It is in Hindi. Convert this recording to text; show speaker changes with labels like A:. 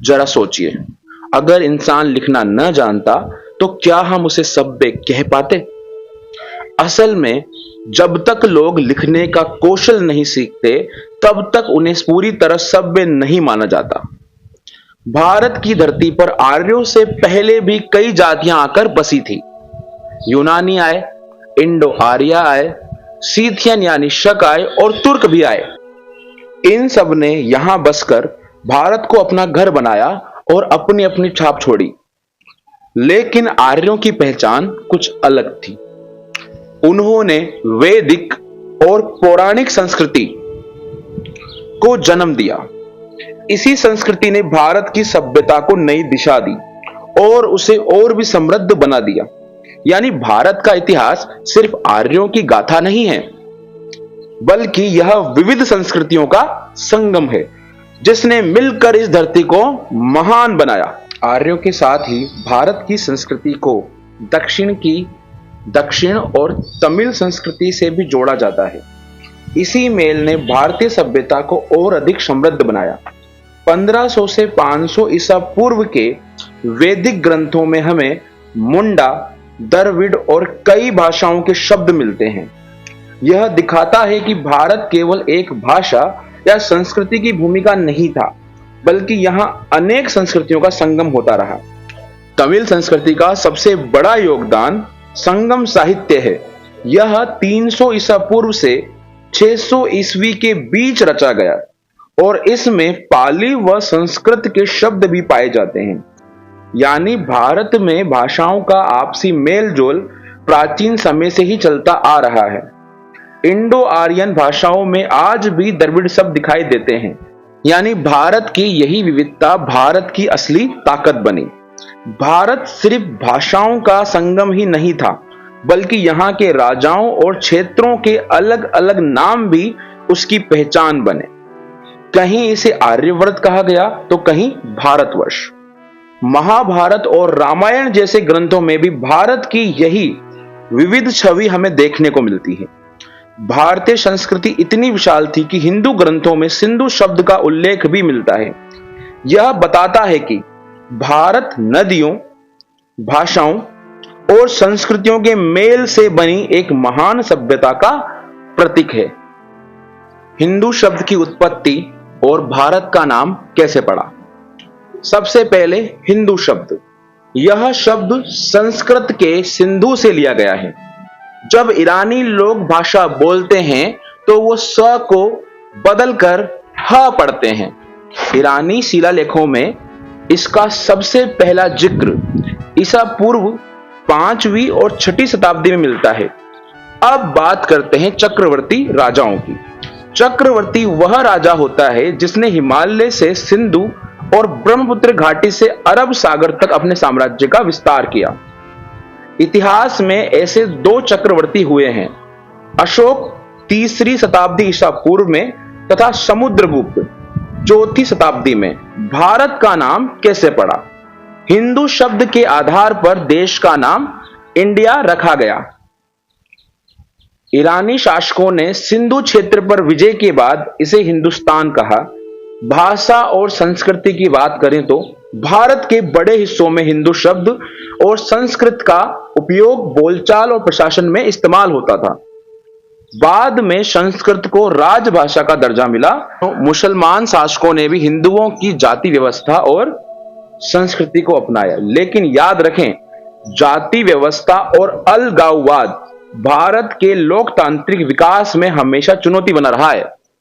A: जरा सोचिए, अगर इंसान लिखना न जानता तो क्या हम उसे सभ्य कह पाते? असल में जब तक लोग लिखने का कौशल नहीं सीखते, तब तक उन्हें पूरी तरह सभ्य नहीं माना जाता। भारत की धरती पर आर्यों से पहले भी कई जातियां आकर बसी थी। यूनानी आए, इंडो आर्या आए, सीथियन यानी शक आए और तुर्क भी आए। इन सब ने यहां बसकर भारत को अपना घर बनाया और अपनी अपनी छाप छोड़ी। लेकिन आर्यों की पहचान कुछ अलग थी। उन्होंने वैदिक और पौराणिक संस्कृति को जन्म दिया। इसी संस्कृति ने भारत की सभ्यता को नई दिशा दी और उसे और भी समृद्ध बना दिया। यानी भारत का इतिहास सिर्फ आर्यों की गाथा नहीं है, बल्कि यह विविध संस्कृतियों का संगम है, जिसने मिलकर इस धरती को महान बनाया। आर्यों के साथ ही भारत की संस्कृति को दक्षिण और तमिल संस्कृति से भी जोड़ा जाता है। इसी मेल ने भारतीय सभ्यता को और अधिक समृद्ध बनाया। 1500 से 500 ईसा पूर्व के वैदिक ग्रंथों में हमें मुंडा, द्रविड़ और कई भाषाओं के शब्द मिलते हैं। यह दिखाता है कि भारत केवल एक भाषा या संस्कृति की भूमिका नहीं था, बल्कि यहां अनेक संस्कृतियों का संगम होता रहा। तमिल संस्कृति का सबसे बड़ा योगदान संगम साहित्य है। यह 300 ईसा पूर्व से 600 ईस्वी के बीच रचा गया और इसमें पाली व संस्कृत के शब्द भी पाए जाते हैं। यानी भारत में भाषाओं का आपसी मेलजोल प्राचीन समय से ही चलता आ रहा है। इंडो आर्यन भाषाओं में आज भी द्रविड़ शब्द दिखाई देते हैं। यानी भारत की यही विविधता भारत की असली ताकत बनी। भारत सिर्फ भाषाओं का संगम ही नहीं था, बल्कि यहाँ के राजाओं और क्षेत्रों के अलग अलग नाम भी उसकी पहचान बने। कहीं इसे आर्यवर्त कहा गया तो कहीं भारतवर्ष। महाभारत और रामायण जैसे ग्रंथों में भी भारत की यही विविध छवि हमें देखने को मिलती है। भारतीय संस्कृति इतनी विशाल थी कि हिंदू ग्रंथों में सिंधु शब्द का उल्लेख भी मिलता है। यह बताता है कि भारत नदियों, भाषाओं और संस्कृतियों के मेल से बनी एक महान सभ्यता का प्रतीक है। हिंदू शब्द की उत्पत्ति और भारत का नाम कैसे पड़ा? सबसे पहले हिंदू शब्द। यह शब्द संस्कृत के सिंधु से लिया गया है। जब ईरानी लोग भाषा बोलते हैं तो वो स को बदलकर ह पढ़ते हैं। ईरानी शिलालेखों में इसका सबसे पहला जिक्र ईसा पूर्व 5वीं और 6ठी शताब्दी में मिलता है। अब बात करते हैं चक्रवर्ती राजाओं की। चक्रवर्ती वह राजा होता है जिसने हिमालय से सिंधु और ब्रह्मपुत्र घाटी से अरब सागर तक अपने साम्राज्य का विस्तार किया। इतिहास में ऐसे 2 चक्रवर्ती हुए हैं, अशोक 3री शताब्दी ईसा पूर्व में तथा समुद्रगुप्त 4थी शताब्दी में। भारत का नाम कैसे पड़ा? हिंदू शब्द के आधार पर देश का नाम इंडिया रखा गया। ईरानी शासकों ने सिंधु क्षेत्र पर विजय के बाद इसे हिंदुस्तान कहा। भाषा और संस्कृति की बात करें तो भारत के बड़े हिस्सों में हिंदू शब्द और संस्कृत का उपयोग बोलचाल और प्रशासन में इस्तेमाल होता था। बाद में संस्कृत को राजभाषा का दर्जा मिला तो मुसलमान शासकों ने भी हिंदुओं की जाति व्यवस्था और संस्कृति को अपनाया। लेकिन याद रखें, जाति व्यवस्था और अलगाववाद भारत के लोकतांत्रिक विकास में हमेशा चुनौती बना रहा है।